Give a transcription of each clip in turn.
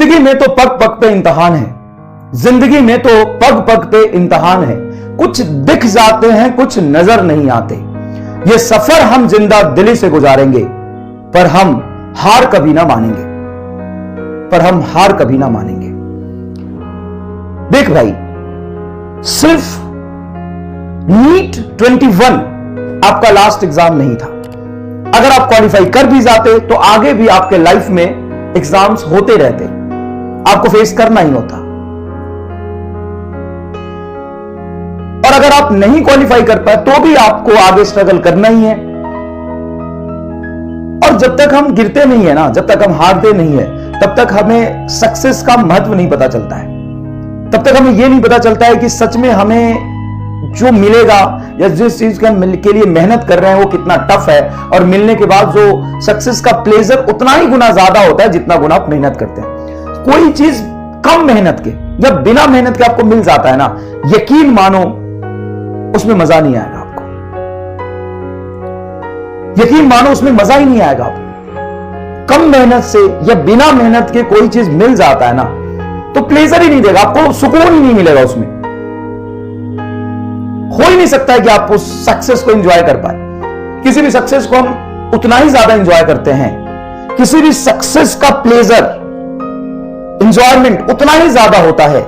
जिंदगी में तो पग पग पे इम्तिहान है, जिंदगी में तो पग पग पे इम्तिहान है। कुछ दिख जाते हैं, कुछ नजर नहीं आते। ये सफर हम जिंदा दिली से गुजारेंगे, पर हम हार कभी ना मानेंगे, पर हम हार कभी ना मानेंगे। देख भाई, सिर्फ नीट 21 आपका लास्ट एग्जाम नहीं था। अगर आप क्वालिफाई कर भी जाते तो आगे भी आपके लाइफ में एग्जाम्स होते रहते, आपको फेस करना ही होता। और अगर आप नहीं क्वालिफाई कर पाए तो भी आपको आगे स्ट्रगल करना ही है। और जब तक हम गिरते नहीं है ना, जब तक हम हारते नहीं है, तब तक हमें सक्सेस का महत्व नहीं पता चलता है। तब तक हमें यह नहीं पता चलता है कि सच में हमें जो मिलेगा या जिस चीज के लिए मेहनत कर रहे हैं वो कितना टफ है, और मिलने के बाद जो सक्सेस का प्लेजर उतना ही गुना ज्यादा होता है जितना गुना आप मेहनत करते हैं। कोई चीज कम मेहनत के या बिना मेहनत के आपको मिल जाता है ना, यकीन मानो उसमें मजा नहीं आएगा आपको। यकीन मानो उसमें मजा ही नहीं आएगा आपको। कम मेहनत से या बिना मेहनत के कोई चीज मिल जाता है ना, तो प्लेजर ही नहीं देगा आपको, सुकून ही नहीं मिलेगा उसमें। हो ही नहीं सकता है कि आप उस सक्सेस को एंजॉय कर पाए। किसी भी सक्सेस को हम उतना ही ज्यादा एंजॉय करते हैं, किसी भी सक्सेस का प्लेजर, एंजॉयमेंट उतना ही ज्यादा होता है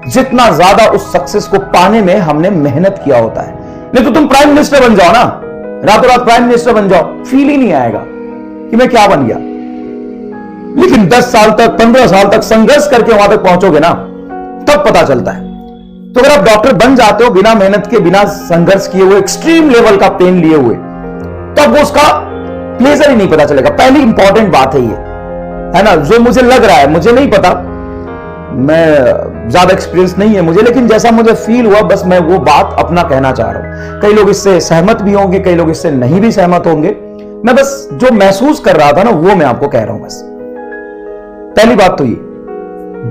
जितना ज्यादा उस सक्सेस को पाने में हमने मेहनत किया होता है। नहीं तो तुम प्राइम मिनिस्टर बन जाओ ना, रातों रात प्राइम मिनिस्टर बन जाओ, फील ही नहीं आएगा कि मैं क्या बन गया। लेकिन 10 साल तक, 15 साल तक संघर्ष करके वहां तक पहुंचोगे ना, तब पता चलता है। तो अगर आप डॉक्टर बन जाते हो बिना मेहनत के, बिना संघर्ष किए हुए, एक्सट्रीम लेवल का पेन लिए हुए, तब वो उसका प्लेजर ही नहीं पता चलेगा। पहली इंपॉर्टेंट बात है ये, है ना, जो मुझे लग रहा है, मुझे नहीं पता, मैं ज्यादा एक्सपीरियंस नहीं है मुझे, लेकिन जैसा मुझे फील हुआ बस मैं वो बात अपना कहना चाह रहा हूं। कई लोग इससे सहमत भी होंगे, कई लोग इससे नहीं भी सहमत होंगे। मैं बस जो महसूस कर रहा था ना, वो मैं आपको कह रहा हूं बस। पहली बात तो ये।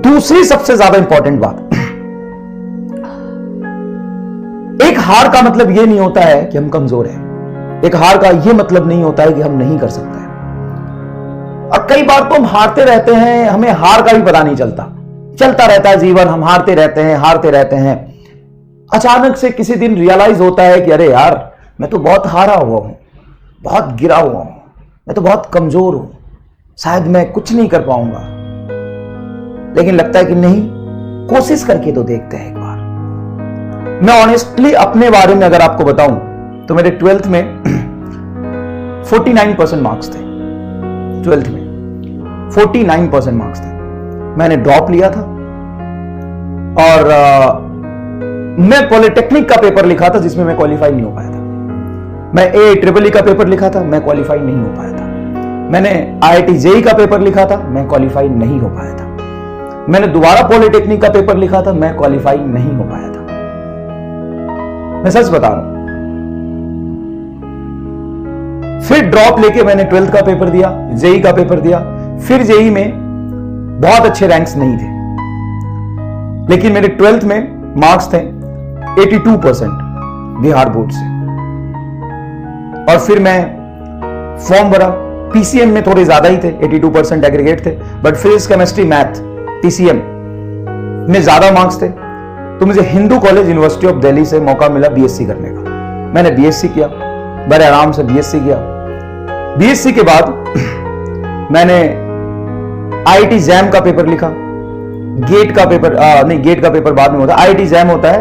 दूसरी सबसे ज्यादा इंपॉर्टेंट बात, एक हार का मतलब यह नहीं होता है कि हम कमजोर हैं। एक हार का यह मतलब नहीं होता है कि हम नहीं कर सकते हैं। और कई बार तो हम हारते रहते हैं, हमें हार का भी पता नहीं चलता, चलता रहता है जीवन, हम हारते रहते हैं, हारते रहते हैं। अचानक से किसी दिन रियलाइज होता है कि अरे यार, मैं तो बहुत हारा हुआ हूं, बहुत गिरा हुआ हूं, मैं तो बहुत कमजोर हूं, शायद मैं कुछ नहीं कर पाऊंगा। लेकिन लगता है कि नहीं, कोशिश करके तो देखते हैं एक बार। मैं ऑनेस्टली अपने बारे में अगर आपको बताऊं तो मेरे 12th में 49% मार्क्स थे। 12th में 49% मार्क्स थे। मैंने ड्रॉप लिया था और मैं पॉलिटेक्निक का पेपर लिखा था जिसमें मैं क्वालिफाई नहीं हो पाया था। मैं AIEEE का पेपर लिखा था, मैं क्वालिफाई नहीं हो पाया था। मैंने IIT JEE का पेपर लिखा था, मैं क्वालिफाई नहीं हो पाया था। मैंने दोबारा पॉलिटेक्निक का पेपर लिखा था, मैं क्वालिफाई नहीं हो पाया था। मैं सच बता रहा हूं। फिर ड्रॉप लेके मैंने 12th का पेपर दिया, JEE का पेपर दिया। फिर JEE में बहुत अच्छे रैंक्स नहीं थे, लेकिन मेरे 12th में मार्क्स थे 82% बिहार बोर्ड से। और फिर मैं फॉर्म भरा, PCM में थोड़े ज्यादा ही थे, 82% एग्रीगेट थे, but physics, chemistry, math, PCM में ज्यादा मार्क्स थे। तो मुझे Hindu college university of Delhi से मौका मिला BSc करने का। मैंने BSc किया, बड़े आराम से BSc किया। BSc के बाद मैंने IIT JAM का पेपर लिखा। गेट का पेपर नहीं, गेट का पेपर बाद में होता है, IIT JAM होता है,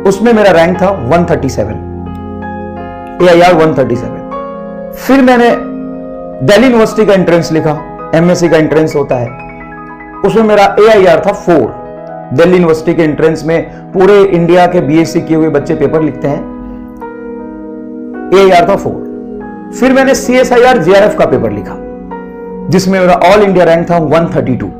उसमें मेरा रैंक था 137, AIR 137। फिर मैंने दिल्ली यूनिवर्सिटी का एंट्रेंस लिखा, MSc का एंट्रेंस होता है, उसमें मेरा AIR था 4। दिल्ली यूनिवर्सिटी के एंट्रेंस में पूरे इंडिया के BSc किए हुए बच्चे पेपर लिखते हैं, AIR था 4। फिर मैंने CSIR JRF का पेपर लिखा जिसमें मेरा ऑल इंडिया रैंक था 132,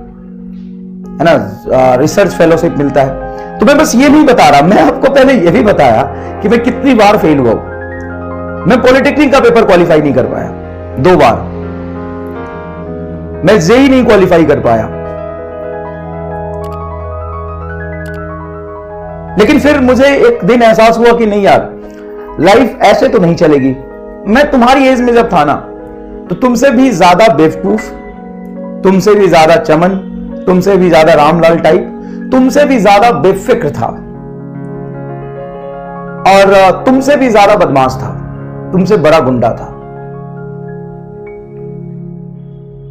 है ना, रिसर्च फेलोशिप मिलता है। तो मैं बस ये नहीं बता रहा, मैं आपको पहले ये भी बताया कि मैं कितनी बार फेल हुआ हूं। मैं पॉलिटेक्निक का पेपर क्वालिफाई नहीं कर पाया 2 बार, मैं JEE नहीं क्वालिफाई कर पाया। लेकिन फिर मुझे एक दिन एहसास हुआ कि नहीं यार, लाइफ ऐसे तो नहीं चलेगी। मैं तुम्हारी एज में जब था ना, तो तुमसे भी ज्यादा बेवकूफ, तुमसे भी ज्यादा चमन, तुमसे भी ज्यादा रामलाल टाइप, तुमसे भी ज्यादा बेफिक्र था और तुमसे भी ज्यादा बदमाश था, तुमसे बड़ा गुंडा था।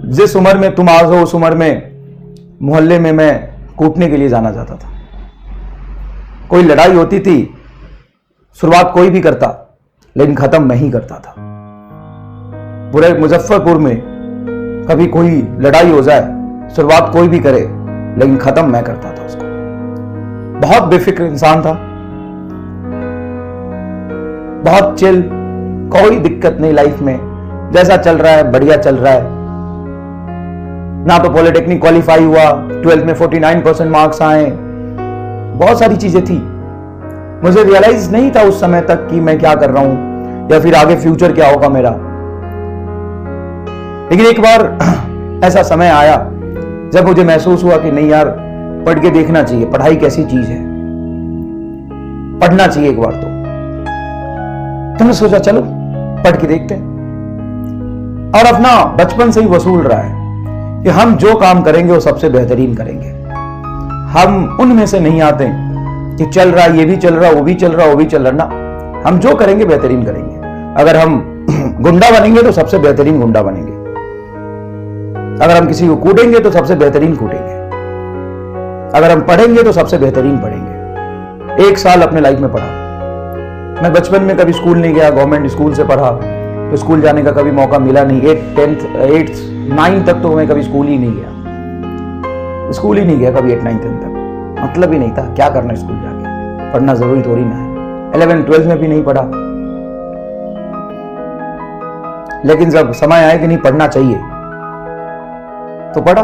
जिस उम्र में तुम आज हो उस उम्र में मोहल्ले में मैं कूटने के लिए जाना चाहता था। कोई लड़ाई होती थी, शुरुआत कोई भी करता लेकिन खत्म मैं ही करता था। पूरे मुजफ्फरपुर में कभी कोई लड़ाई हो जाए, शुरुआत कोई भी करे लेकिन खत्म मैं करता था उसको। बहुत बेफिक्र इंसान था, बहुत चिल, कोई दिक्कत नहीं लाइफ में, जैसा चल रहा है बढ़िया चल रहा है। ना तो पॉलिटेक्निक क्वालिफाई हुआ, 12th में 49% मार्क्स आए, बहुत सारी चीजें थी। मुझे रियलाइज नहीं था उस समय तक कि मैं क्या कर रहा हूं या फिर आगे फ्यूचर क्या होगा मेरा। लेकिन एक बार ऐसा समय आया जब मुझे महसूस हुआ कि नहीं यार, पढ़ के देखना चाहिए, पढ़ाई कैसी चीज है, पढ़ना चाहिए एक बार तो मैंने सोचा चलो पढ़ के देखते हैं। और अपना बचपन से ही वसूल रहा है कि हम जो काम करेंगे वो सबसे बेहतरीन करेंगे। हम उनमें से नहीं आते कि चल रहा है, ये भी चल रहा, वो भी चल रहा, वो भी चल रहा, ना, हम जो करेंगे बेहतरीन करेंगे। अगर हम गुंडा बनेंगे तो सबसे बेहतरीन गुंडा बनेंगे, अगर हम किसी को कूटेंगे तो सबसे बेहतरीन कूटेंगे, अगर हम पढ़ेंगे तो सबसे बेहतरीन पढ़ेंगे। 1 साल अपने लाइफ में पढ़ा। मैं बचपन में कभी स्कूल नहीं गया, गवर्नमेंट स्कूल से पढ़ा, तो स्कूल जाने का कभी मौका मिला नहीं। 8th 9th तक तो मैं कभी स्कूल ही नहीं गया, स्कूल ही नहीं गया कभी 8th 9th 10th तक, मतलब ही नहीं था। क्या करना स्कूल जाके, पढ़ना जरूरी थोड़ी ना है। 11th 12th में भी नहीं पढ़ा। लेकिन जब समय आया कि नहीं पढ़ना चाहिए तो पढ़ा,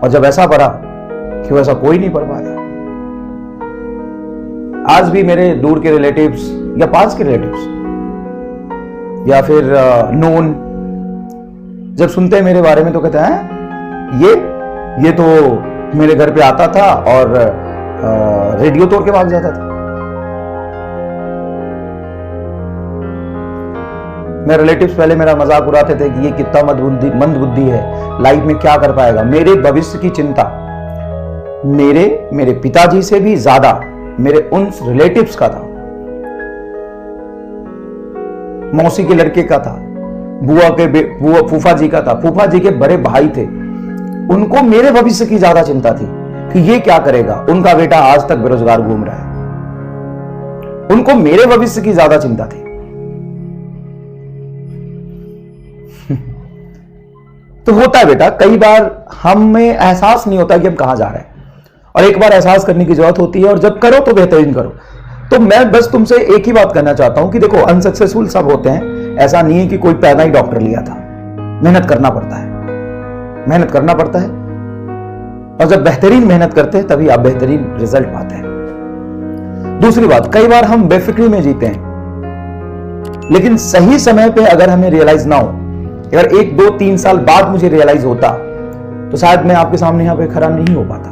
और जब ऐसा पढ़ा कि वैसा कोई नहीं पढ़ पाया। आज भी मेरे दूर के रिलेटिव्स या पास के रिलेटिव्स या फिर नोन जब सुनते हैं मेरे बारे में तो कहते हैं ये तो मेरे घर पे आता था और रेडियो तोड़ के भाग जाता था। मेरे रिलेटिव्स पहले मेरा मजाक उड़ाते थे कि ये कितना मंद बुद्धि है, लाइफ में क्या कर पाएगा। मेरे भविष्य की चिंता मेरे पिताजी से भी ज्यादा मेरे उन रिलेटिव्स का था, मौसी के लड़के का था, बुआ फूफा जी का था, फूफा जी के बड़े भाई थे। उनको मेरे भविष्य की ज्यादा चिंता थी कि ये क्या करेगा, उनका बेटा आज तक बेरोजगार घूम रहा है। उनको मेरे भविष्य की ज्यादा चिंता थी। तो होता है बेटा, कई बार हमें एहसास नहीं होता कि हम कहां जा रहे हैं, और एक बार एहसास करने की जरूरत होती है, और जब करो तो बेहतरीन करो। तो मैं बस तुमसे एक ही बात करना चाहता हूं कि देखो, अनसक्सेसफुल सब होते हैं, ऐसा नहीं है कि कोई पैदा ही डॉक्टर लिया था। मेहनत करना पड़ता है, मेहनत करना पड़ता है, और जब बेहतरीन मेहनत करते हैं तभी आप बेहतरीन रिजल्ट पाते हैं। दूसरी बात, कई बार हम बेफिक्री में जीते हैं, लेकिन सही समय पे अगर हमें रियलाइज ना हो, अगर 1 2 3 साल बाद मुझे रियलाइज होता तो शायद मैं आपके सामने यहां पे खड़ा नहीं हो पाता।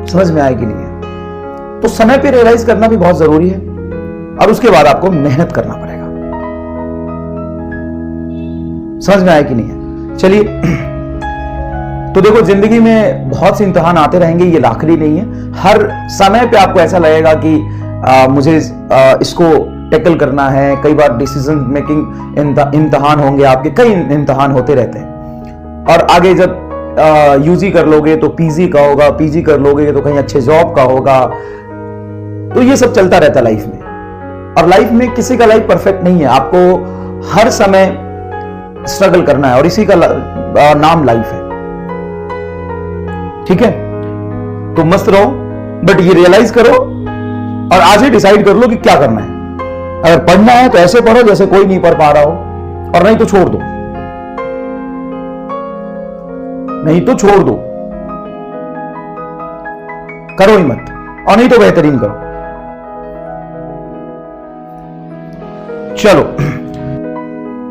समझ में आए कि नहीं है? तो समय पे रियलाइज करना भी बहुत जरूरी है, और उसके बाद आपको मेहनत करना पड़ेगा। समझ में आए कि नहीं है? चलिए, तो देखो, जिंदगी में बहुत से इम्तिहान आते रहेंगे, ये आखिरी नहीं है। हर समय पे आपको ऐसा लगेगा कि मुझे इसको टैकल करना है। कई बार डिसीजन मेकिंग इम्तिहान होंगे आपके, कई इम्तिहान होते रहते हैं। और आगे जब यूजी कर लोगे तो पीजी का होगा, पीजी कर लोगे तो कहीं अच्छे जॉब का होगा। तो ये सब चलता रहता है लाइफ में, और लाइफ में किसी का लाइफ परफेक्ट नहीं है। आपको हर समय स्ट्रगल करना है, और इसी का नाम लाइफ है। ठीक है? तो मस्त रहो, बट ये रियलाइज करो और आज ही डिसाइड कर लो कि क्या करना है। अगर पढ़ना है तो ऐसे पढ़ो जैसे कोई नहीं पढ़ पा रहा हो, और नहीं तो छोड़ दो, नहीं तो छोड़ दो, करो ही मत, और नहीं तो बेहतरीन करो। चलो।